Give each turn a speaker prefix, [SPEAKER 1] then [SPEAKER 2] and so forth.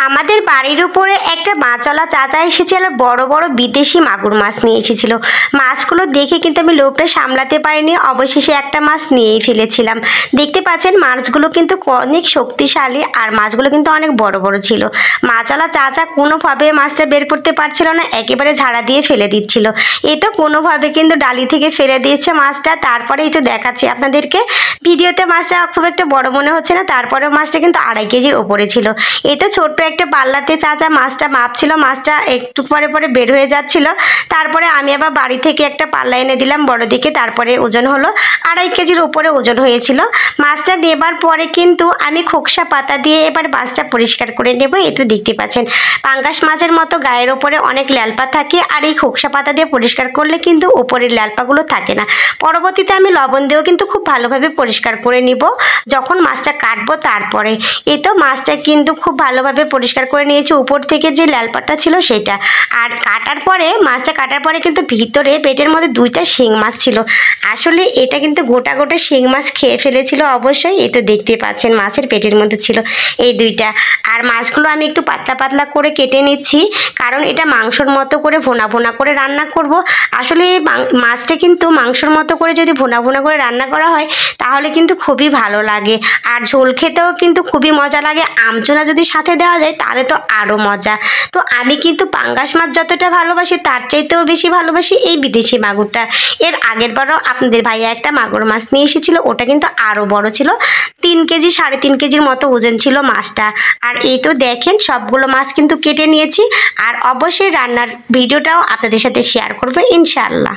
[SPEAKER 1] আমাদের বাড়ির উপরে একটা মাছওয়ালা চাচা এসেছিল, বড় বড় বিদেশি মাগুর মাছ নিয়ে এসেছিল। মাছগুলো দেখে কিন্তু আমি লোভটা সামলাতে পারিনি, অবশেষে একটা মাছ নিয়েই ফেলেছিলাম। দেখতে পাচ্ছেন মাছগুলো কিন্তু অনেক শক্তিশালী, আর মাছগুলো কিন্তু অনেক বড় বড় ছিল। মাছওয়ালা চাচা কোনোভাবে মাছটা বের করতে পারছিল না, একেবারে ঝাড়া দিয়ে ফেলে দিচ্ছিল। এই তো কোনোভাবে কিন্তু ডালি থেকে ফেলে দিয়েছে মাছটা। তারপরে এই তো দেখাচ্ছি আপনাদেরকে ভিডিওতে, মাছটা খুব একটা বড় মনে হচ্ছে না, তারপরেও মাছটা কিন্তু 2.5 কেজির ওপরে ছিল। এই তো ছোট্ট একটা পাল্লাতে চাচা মাছটা মাপছিল, মাছটা একটু পরে পরে বের হয়ে যাচ্ছিল। তারপরে আমি আবার বাড়ি থেকে একটা পাল্লা এনে দিলাম বড় দিকে, তারপরে ওজন হলো 2.5 কেজির উপরে ওজন হয়েছিল। মাছটা নেবার পরে কিন্তু আমি খোকসা পাতা দিয়ে এবার মাছটা পরিষ্কার করে নেব। এই তো দেখতে পাচ্ছেন পাঙ্গাস মাছের মতো গায়ের ওপরে অনেক ল্যালপা থাকে, আর এই খোকসা পাতা দিয়ে পরিষ্কার করলে কিন্তু ওপরের ল্যালপাগুলো থাকে না। পরবর্তীতে আমি লবণ দিয়েও কিন্তু খুব ভালোভাবে পরিষ্কার করে নিব যখন মাছটা কাটবো। তারপরে এই তো মাছটা কিন্তু খুব ভালোভাবে পরিষ্কার করে নিয়েছি, উপর থেকে যে লালপাটটা ছিল সেটা। আর মাছটা কাটার পরে কিন্তু ভিতরে পেটের মধ্যে 2টা শিং মাছ ছিল। আসলে এটা কিন্তু গোটা গোটা শিং মাছ খেয়ে ফেলেছিল অবশ্যই। এই তো দেখতে পাচ্ছেন মাছের পেটের মধ্যে ছিল এই 2টা। আর মাছগুলো আমি একটু পাতলা পাতলা করে কেটে নিচ্ছি, কারণ এটা মাংসর মতো করে ভোনা ভোনা করে রান্না করব। আসলে মাছটা কিন্তু মাংসর মতো করে যদি ভোনা ভোনা করে রান্না করা হয় তাহলে কিন্তু খুবই ভালো লাগে, আর ঝোল খেতেও কিন্তু খুবই মজা লাগে। আমচুনা যদি সাথে দেওয়া যায় তাহলে তো আরও মজা। তো আমি কিন্তু পাঙ্গাস মাছ যতটা ভালোবাসি তার চাইতেও বেশি ভালোবাসি এই বিদেশি মাগুরটা। এর আগের বারও আপনাদের ভাইয়া একটা মাগুর মাছ নিয়ে এসেছিল, ওটা কিন্তু আরও বড় ছিল, 3 কেজি 3.5 কেজির মতো ওজন ছিল মাছটা। আর এই তো দেখেন সবগুলো মাছ কিন্তু কেটে নিয়েছি, আর অবশ্যই রান্নার ভিডিওটাও আপনাদের সাথে শেয়ার করবো ইনশাআল্লাহ।